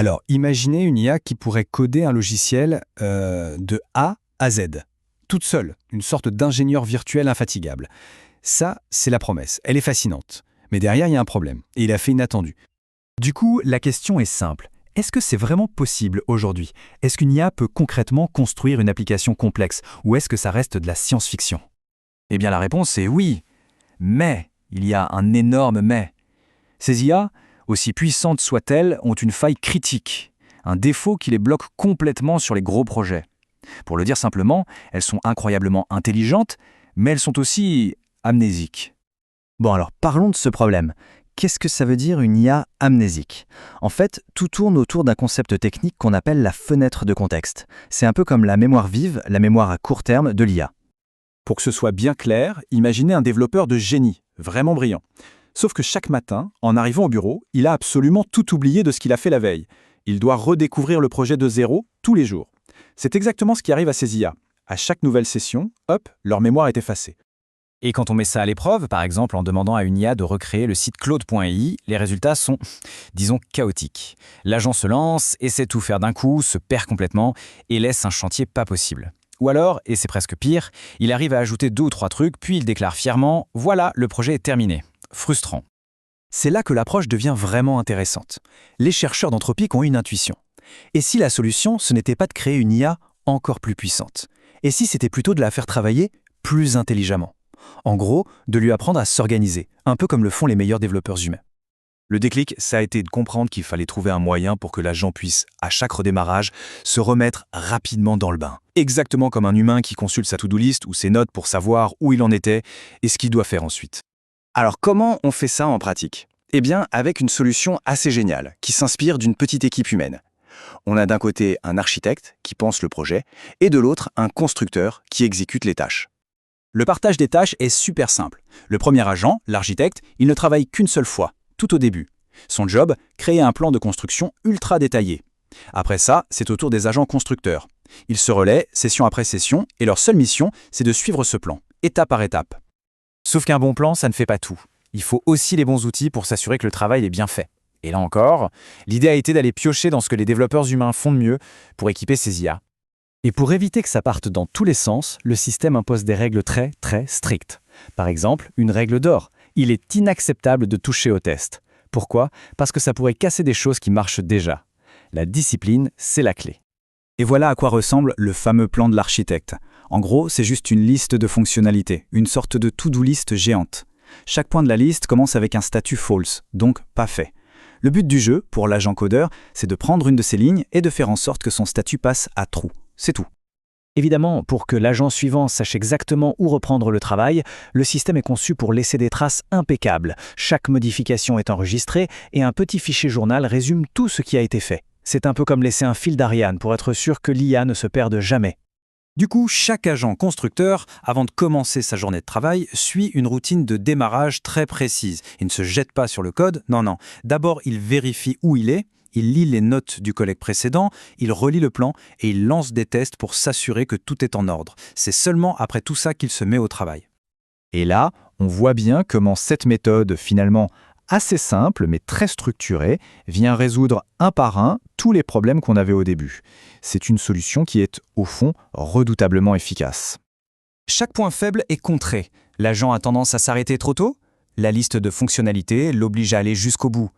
Alors, imaginez une IA qui pourrait coder un logiciel de A à Z, toute seule, une sorte d'ingénieur virtuel infatigable. Ça, c'est la promesse. Elle est fascinante. Mais derrière, il y a un problème. Et il a fait inattendu. Du coup, la question est simple. Est-ce que c'est vraiment possible aujourd'hui? Est-ce qu'une IA peut concrètement construire une application complexe ou est-ce que ça reste de la science-fiction? Eh bien la réponse est oui. Mais, il y a un énorme mais. Ces IA, aussi puissantes soient-elles, ont une faille critique, un défaut qui les bloque complètement sur les gros projets. Pour le dire simplement, elles sont incroyablement intelligentes, mais elles sont aussi amnésiques. Bon alors parlons de ce problème. Qu'est-ce que ça veut dire une IA amnésique? En fait, tout tourne autour d'un concept technique qu'on appelle la fenêtre de contexte. C'est un peu comme la mémoire vive, la mémoire à court terme de l'IA. Pour que ce soit bien clair, imaginez un développeur de génie, vraiment brillant. Sauf que chaque matin, en arrivant au bureau, il a absolument tout oublié de ce qu'il a fait la veille. Il doit redécouvrir le projet de zéro tous les jours. C'est exactement ce qui arrive à ces IA. À chaque nouvelle session, hop, leur mémoire est effacée. Et quand on met ça à l'épreuve, par exemple en demandant à une IA de recréer le site claude.ai, les résultats sont, disons, chaotiques. L'agent se lance, essaie de tout faire d'un coup, se perd complètement et laisse un chantier pas possible. Ou alors, et c'est presque pire, il arrive à ajouter 2 ou 3 trucs, puis il déclare fièrement « Voilà, le projet est terminé ». Frustrant. C'est là que l'approche devient vraiment intéressante. Les chercheurs d'Anthropic ont une intuition. Et si la solution, ce n'était pas de créer une IA encore plus puissante? Et si c'était plutôt de la faire travailler plus intelligemment? En gros, de lui apprendre à s'organiser, un peu comme le font les meilleurs développeurs humains. Le déclic, ça a été de comprendre qu'il fallait trouver un moyen pour que l'agent puisse, à chaque redémarrage, se remettre rapidement dans le bain. Exactement comme un humain qui consulte sa to-do list ou ses notes pour savoir où il en était et ce qu'il doit faire ensuite. Alors comment on fait ça en pratique? Eh bien avec une solution assez géniale, qui s'inspire d'une petite équipe humaine. On a d'un côté un architecte qui pense le projet, et de l'autre un constructeur qui exécute les tâches. Le partage des tâches est super simple. Le premier agent, l'architecte, il ne travaille qu'une seule fois, tout au début. Son job, créer un plan de construction ultra détaillé. Après ça, c'est au tour des agents constructeurs. Ils se relaient, session après session, et leur seule mission, c'est de suivre ce plan, étape par étape. Sauf qu'un bon plan, ça ne fait pas tout. Il faut aussi les bons outils pour s'assurer que le travail est bien fait. Et là encore, l'idée a été d'aller piocher dans ce que les développeurs humains font de mieux pour équiper ces IA. Et pour éviter que ça parte dans tous les sens, le système impose des règles très, très strictes. Par exemple, une règle d'or. Il est inacceptable de toucher au test. Pourquoi? Parce que ça pourrait casser des choses qui marchent déjà. La discipline, c'est la clé. Et voilà à quoi ressemble le fameux plan de l'architecte. En gros, c'est juste une liste de fonctionnalités, une sorte de to-do list géante. Chaque point de la liste commence avec un statut false, donc pas fait. Le but du jeu, pour l'agent codeur, c'est de prendre une de ces lignes et de faire en sorte que son statut passe à true. C'est tout. Évidemment, pour que l'agent suivant sache exactement où reprendre le travail, le système est conçu pour laisser des traces impeccables. Chaque modification est enregistrée et un petit fichier journal résume tout ce qui a été fait. C'est un peu comme laisser un fil d'Ariane pour être sûr que l'IA ne se perde jamais. Du coup, chaque agent constructeur, avant de commencer sa journée de travail, suit une routine de démarrage très précise. Il ne se jette pas sur le code, non. D'abord, il vérifie où il est, il lit les notes du collègue précédent, il relit le plan et il lance des tests pour s'assurer que tout est en ordre. C'est seulement après tout ça qu'il se met au travail. Et là, on voit bien comment cette méthode, finalement assez simple mais très structurée, vient résoudre un par un tous les problèmes qu'on avait au début. C'est une solution qui est, au fond, redoutablement efficace. Chaque point faible est contré. L'agent a tendance à s'arrêter trop tôt. La liste de fonctionnalités l'oblige à aller jusqu'au bout.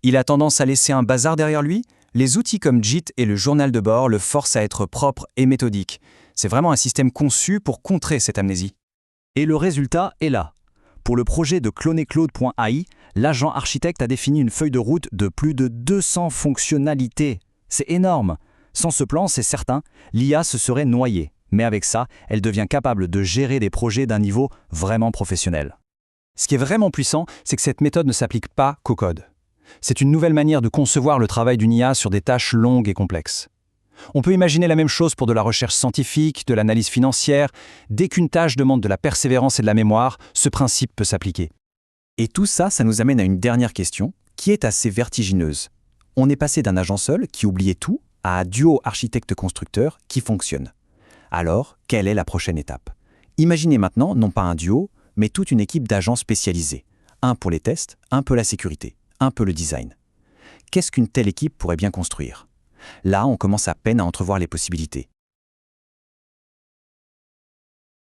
Il a tendance à laisser un bazar derrière lui. Les outils comme JIT et le journal de bord le forcent à être propre et méthodique. C'est vraiment un système conçu pour contrer cette amnésie. Et le résultat est là. Pour le projet de cloner claude.ai, l'agent architecte a défini une feuille de route de plus de 200 fonctionnalités. C'est énorme. Sans ce plan, c'est certain, l'IA se serait noyée. Mais avec ça, elle devient capable de gérer des projets d'un niveau vraiment professionnel. Ce qui est vraiment puissant, c'est que cette méthode ne s'applique pas qu'au code. C'est une nouvelle manière de concevoir le travail d'une IA sur des tâches longues et complexes. On peut imaginer la même chose pour de la recherche scientifique, de l'analyse financière. Dès qu'une tâche demande de la persévérance et de la mémoire, ce principe peut s'appliquer. Et tout ça, ça nous amène à une dernière question, qui est assez vertigineuse. On est passé d'un agent seul, qui oubliait tout, à un duo architecte-constructeur qui fonctionne. Alors, quelle est la prochaine étape? Imaginez maintenant, non pas un duo, mais toute une équipe d'agents spécialisés. Un pour les tests, un pour la sécurité, un pour le design. qu'est-ce qu'une telle équipe pourrait bien construire? Là, on commence à peine à entrevoir les possibilités.